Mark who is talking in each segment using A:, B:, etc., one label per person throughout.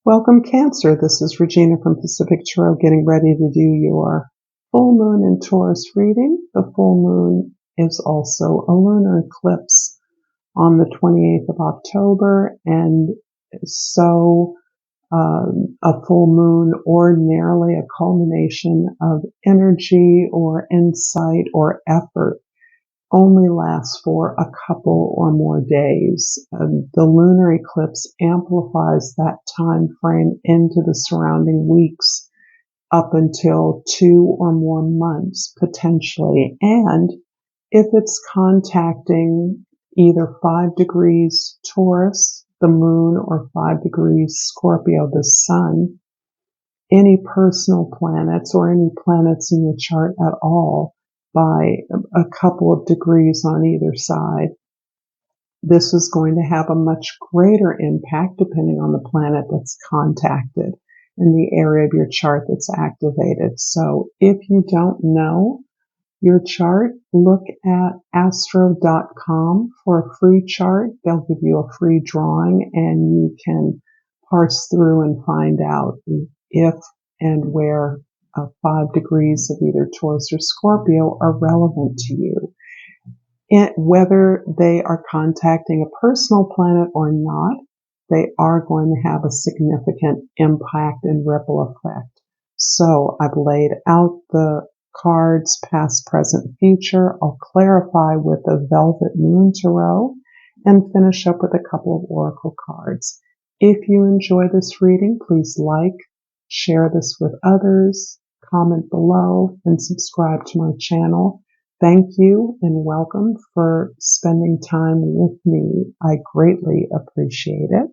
A: Welcome, Cancer. This is Regina from Pacific Tarot getting ready to do your full moon and Taurus reading. The full moon is also a lunar eclipse on the 28th of October, and so a full moon, ordinarily a culmination of energy or insight or effort, only lasts for a couple or more days. The lunar eclipse amplifies that time frame into the surrounding weeks up until 2 or more months potentially. And if it's contacting either 5 degrees Taurus, the moon, or 5 degrees Scorpio, the sun, any personal planets or any planets in your chart at all by a couple of degrees on either side, this is going to have a much greater impact depending on the planet that's contacted in the area of your chart that's activated. So if you don't know your chart, look at astro.com for a free chart. They'll give you a free drawing and you can parse through and find out if and where 5 degrees of either Taurus or Scorpio are relevant to you. Whether they are contacting a personal planet or not, they are going to have a significant impact and ripple effect. So I've laid out the cards, past, present, future. I'll clarify with a Velvet Moon Tarot and finish up with a couple of Oracle cards. If you enjoy this reading, please like, share this with others, comment below, and subscribe to my channel. Thank you and welcome for spending time with me. I greatly appreciate it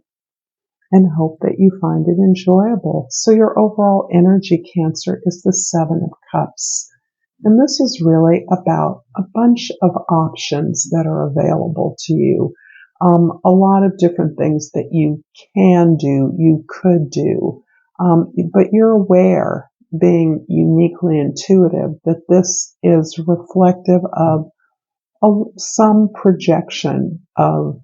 A: and hope that you find it enjoyable. So your overall energy, Cancer, is the 7 of Cups. And this is really about a bunch of options that are available to you. A lot of different things that you can do, you could do, but you're aware, being uniquely intuitive, that this is reflective of some projection of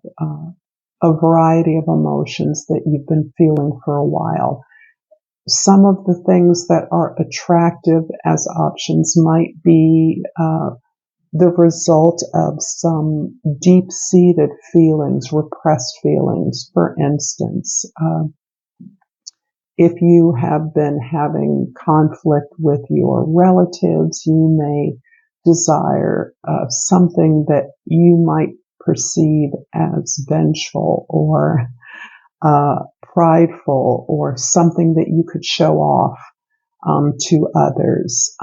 A: a variety of emotions that you've been feeling for a while. Some of the things that are attractive as options might be the result of some deep-seated feelings, repressed feelings. For instance, if you have been having conflict with your relatives, you may desire something that you might perceive as vengeful or prideful, or something that you could show off to others.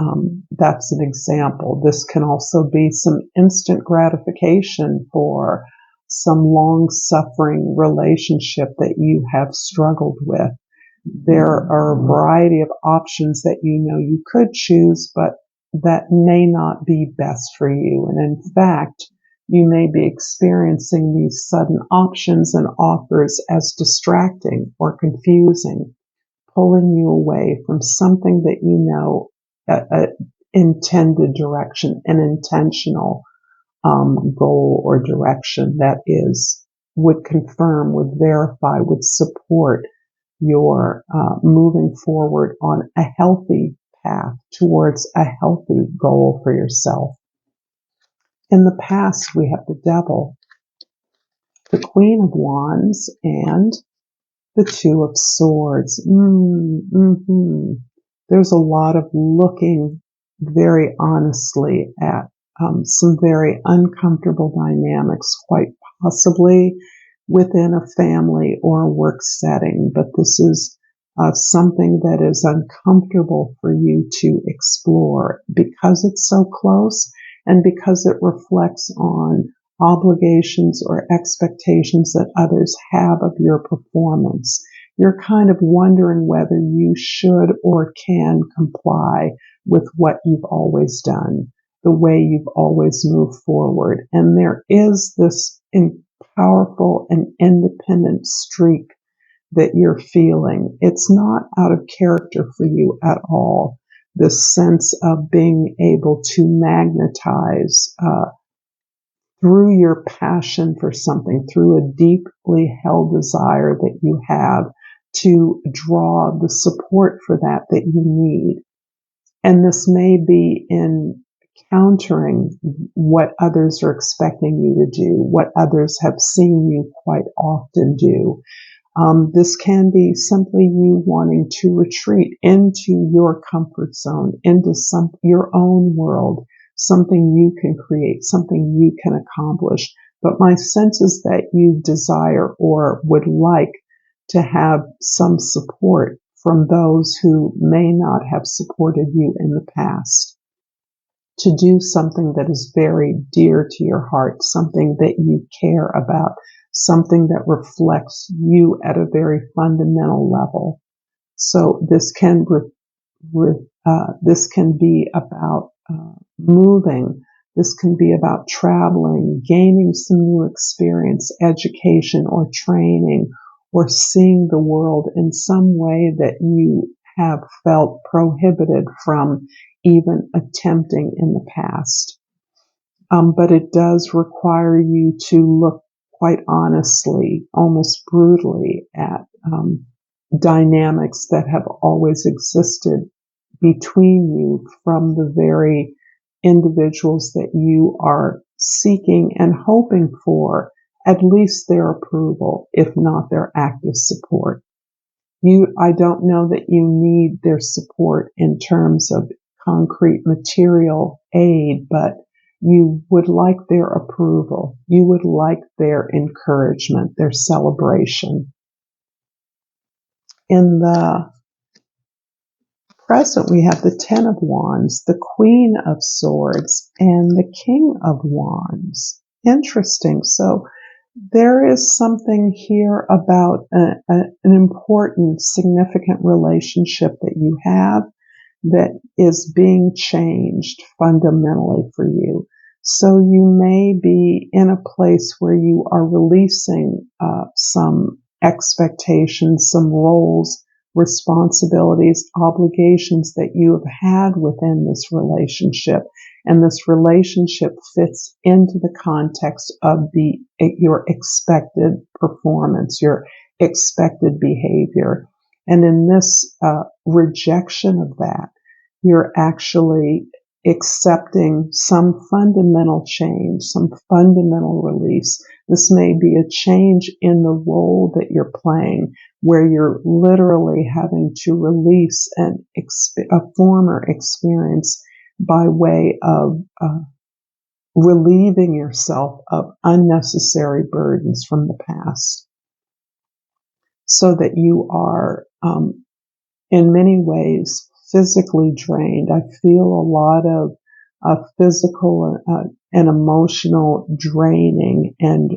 A: That's an example. This can also be some instant gratification for some long-suffering relationship that you have struggled with. There are a variety of options that you know you could choose, but that may not be best for you. And in fact, you may be experiencing these sudden options and offers as distracting or confusing, pulling you away from something that you know, an intended direction, an intentional goal or direction that would confirm, would verify, would support your moving forward on a healthy path towards a healthy goal for yourself. In the past, we have the Devil, the Queen of Wands, and the Two of Swords. There's a lot of looking very honestly at some very uncomfortable dynamics, quite possibly within a family or a work setting. But this is something that is uncomfortable for you to explore because it's so close and because it reflects on obligations or expectations that others have of your performance. You're kind of wondering whether you should or can comply with what you've always done, the way you've always moved forward. And there is this powerful and independent streak that you're feeling. It's not out of character for you at all. This sense of being able to magnetize through your passion for something, through a deeply held desire that you have, to draw the support for that you need. And this may be in countering what others are expecting you to do, what others have seen you quite often do. This can be simply you wanting to retreat into your comfort zone, into your own world, something you can create, something you can accomplish. But my sense is that you desire or would like to have some support from those who may not have supported you in the past, to do something that is very dear to your heart, something that you care about, something that reflects you at a very fundamental level. So this can be about moving. This can be about traveling, gaining some new experience, education, or training, or seeing the world in some way that you have felt prohibited from even attempting in the past. But it does require you to look quite honestly, almost brutally, at dynamics that have always existed between you from the very individuals that you are seeking and hoping for at least their approval, if not their active support. I don't know that you need their support in terms of concrete material aid, but you would like their approval. You would like their encouragement, their celebration. In the present, we have the Ten of Wands, the Queen of Swords, and the King of Wands. Interesting. So there is something here about an important, significant relationship that you have that is being changed fundamentally for you. So you may be in a place where you are releasing some expectations, some roles, responsibilities, obligations that you have had within this relationship. And this relationship fits into the context of your expected performance, your expected behavior. And in this rejection of that, you're actually accepting some fundamental change, some fundamental release. This may be a change in the role that you're playing, where you're literally having to release a former experience by way of relieving yourself of unnecessary burdens from the past, so that you are, in many ways, physically drained. I feel a lot of physical and emotional draining, and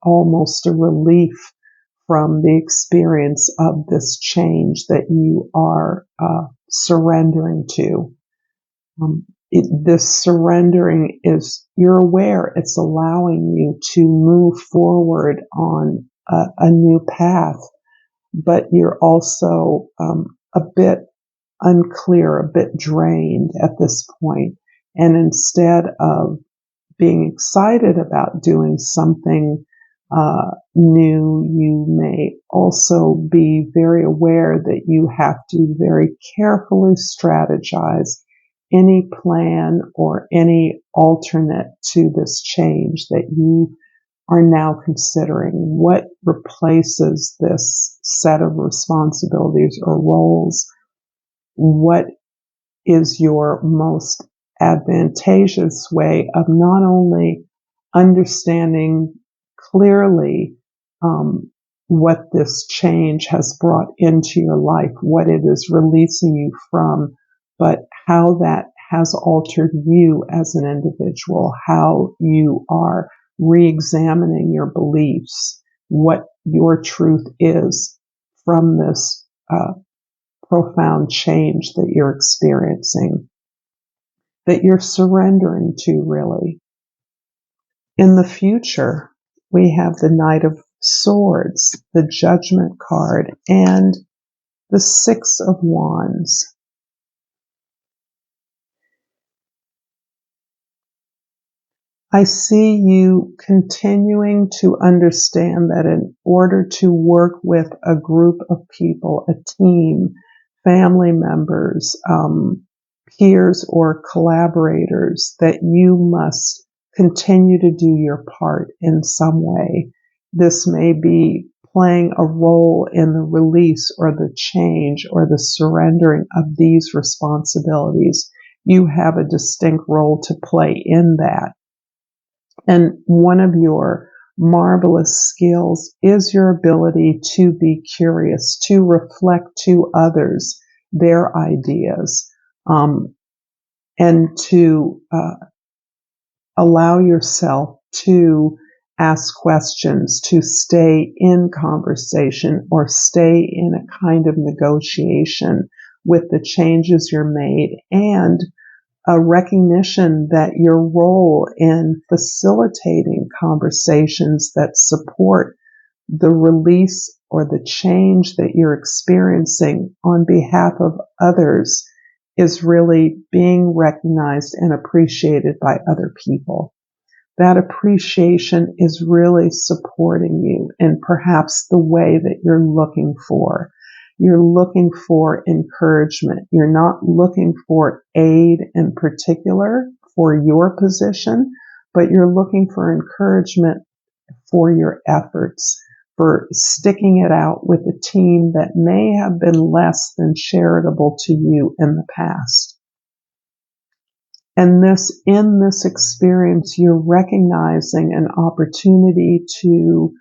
A: almost a relief from the experience of this change that you are surrendering to. This surrendering is, you're aware it's allowing you to move forward on a new path, but you're also a bit unclear, a bit drained at this point. And instead of being excited about doing something new, you may also be very aware that you have to very carefully strategize any plan or any alternate to this change that you are now considering. What replaces this set of responsibilities or roles? What is your most advantageous way of not only understanding clearly what this change has brought into your life, what it is releasing you from, but how that has altered you as an individual, how you are re-examining your beliefs, what your truth is from this profound change that you're experiencing, that you're surrendering to, really. In the future, we have the Knight of Swords, the Judgment card, and the Six of Wands. I see you continuing to understand that in order to work with a group of people, a team, family members, peers, or collaborators, that you must continue to do your part in some way. This may be playing a role in the release or the change or the surrendering of these responsibilities. You have a distinct role to play in that. And one of your marvelous skills is your ability to be curious, to reflect to others their ideas, and to allow yourself to ask questions, to stay in conversation or stay in a kind of negotiation with the changes you're made, and a recognition that your role in facilitating conversations that support the release or the change that you're experiencing on behalf of others is really being recognized and appreciated by other people. That appreciation is really supporting you in perhaps the way that you're looking for. You're looking for encouragement. You're not looking for aid in particular for your position, but you're looking for encouragement for your efforts, for sticking it out with a team that may have been less than charitable to you in the past. And in this experience, you're recognizing an opportunity to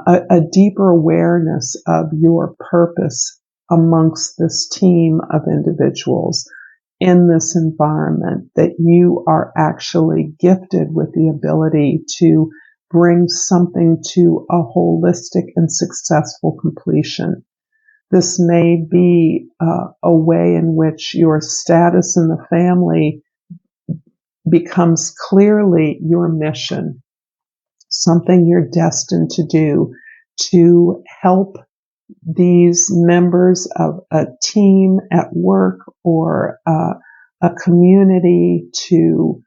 A: a deeper awareness of your purpose amongst this team of individuals in this environment, that you are actually gifted with the ability to bring something to a holistic and successful completion. This may be a way in which your status in the family becomes clearly your mission, something you're destined to do, to help these members of a team at work or a community to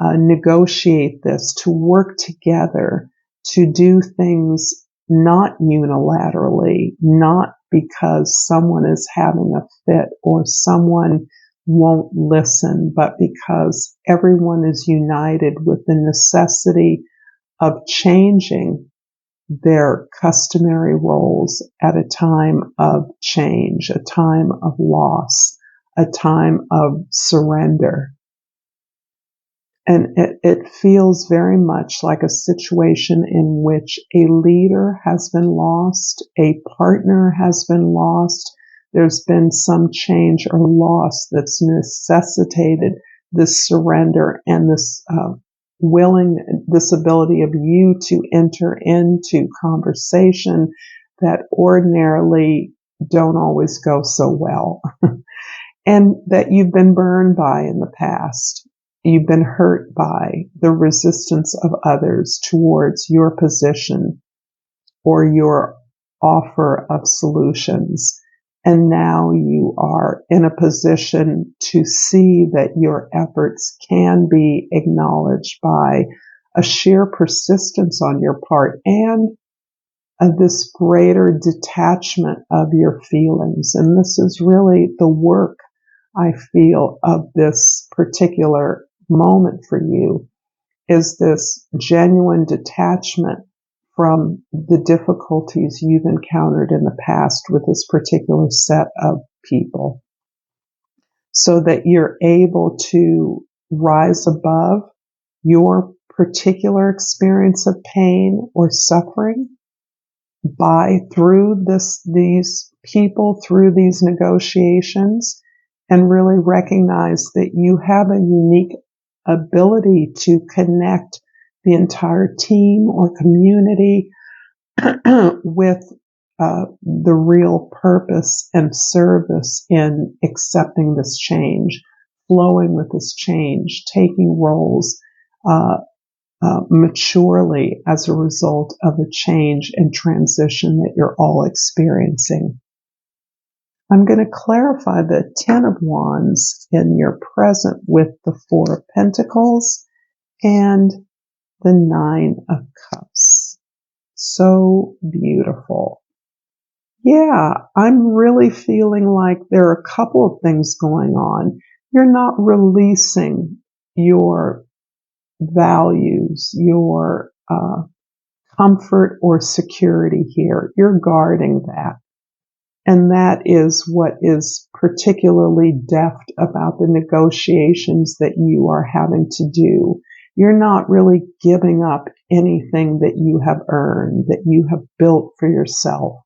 A: negotiate this, to work together, to do things not unilaterally, not because someone is having a fit or someone won't listen, but because everyone is united with the necessity of changing their customary roles at a time of change, a time of loss, a time of surrender. And it feels very much like a situation in which a leader has been lost, a partner has been lost, there's been some change or loss that's necessitated this surrender and this this ability of you to enter into conversation that ordinarily don't always go so well, and that you've been burned by in the past. You've been hurt by the resistance of others towards your position or your offer of solutions. And now you are in a position to see that your efforts can be acknowledged by a sheer persistence on your part and this greater detachment of your feelings. And this is really the work, I feel, of this particular moment for you, is this genuine detachment from the difficulties you've encountered in the past with this particular set of people, so that you're able to rise above your particular experience of pain or suffering through these people, through these negotiations, and really recognize that you have a unique ability to connect the entire team or community with the real purpose and service in accepting this change, flowing with this change, taking roles maturely as a result of a change and transition that you're all experiencing. I'm going to clarify the Ten of Wands in your present with the Four of Pentacles and the Nine of Cups. So beautiful. Yeah, I'm really feeling like there are a couple of things going on. You're not releasing your values, your comfort or security here. You're guarding that. And that is what is particularly deft about the negotiations that you are having to do. You're not really giving up anything that you have earned, that you have built for yourself.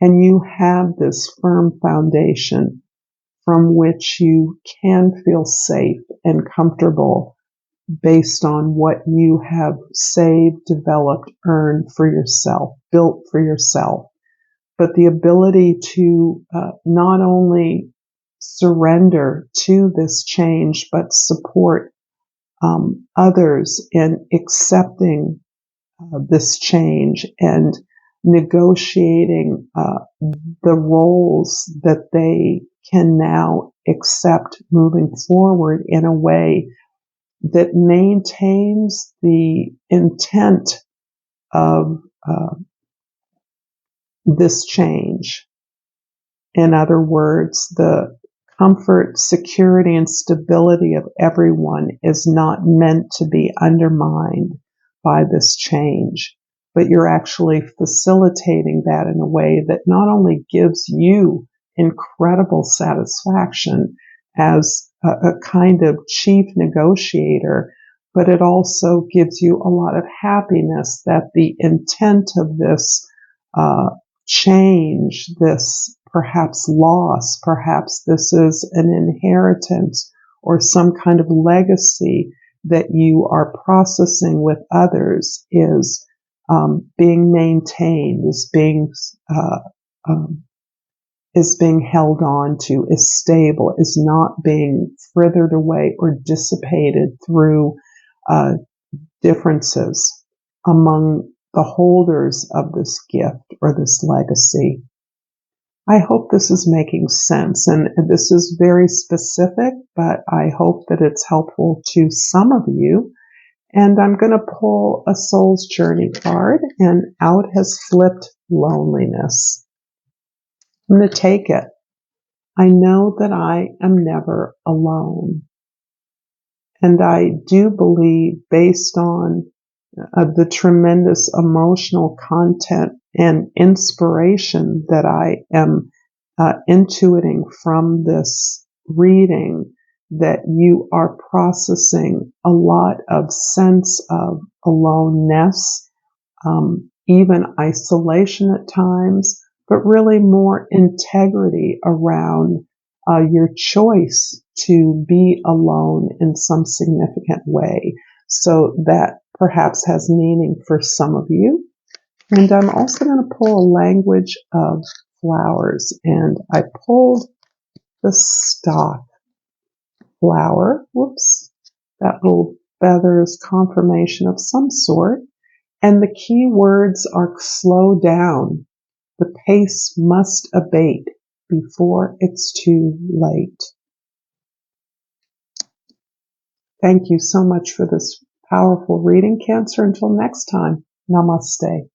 A: And you have this firm foundation from which you can feel safe and comfortable based on what you have saved, developed, earned for yourself, built for yourself. But the ability to not only surrender to this change, but support others in accepting this change and negotiating the roles that they can now accept moving forward in a way that maintains the intent of this change. In other words, the comfort, security, and stability of everyone is not meant to be undermined by this change, but you're actually facilitating that in a way that not only gives you incredible satisfaction as a kind of chief negotiator, but it also gives you a lot of happiness that the intent of this change, this perhaps loss, perhaps this is an inheritance or some kind of legacy that you are processing with others, is being maintained, is being held on to, is stable, is not being frithered away or dissipated through differences among the holders of this gift or this legacy. I hope this is making sense, and this is very specific, but I hope that it's helpful to some of you. And I'm going to pull a Soul's Journey card, and out has flipped Loneliness. I'm going to take it. I know that I am never alone. And I do believe, based on the tremendous emotional content and inspiration that I am intuiting from this reading, that you are processing a lot of sense of aloneness, even isolation at times, but really more integrity around your choice to be alone in some significant way. So that perhaps has meaning for some of you. And I'm also going to pull a language of flowers. And I pulled the stock flower. Whoops. That little feather is confirmation of some sort. And the key words are slow down. The pace must abate before it's too late. Thank you so much for this powerful reading, Cancer. Until next time, namaste.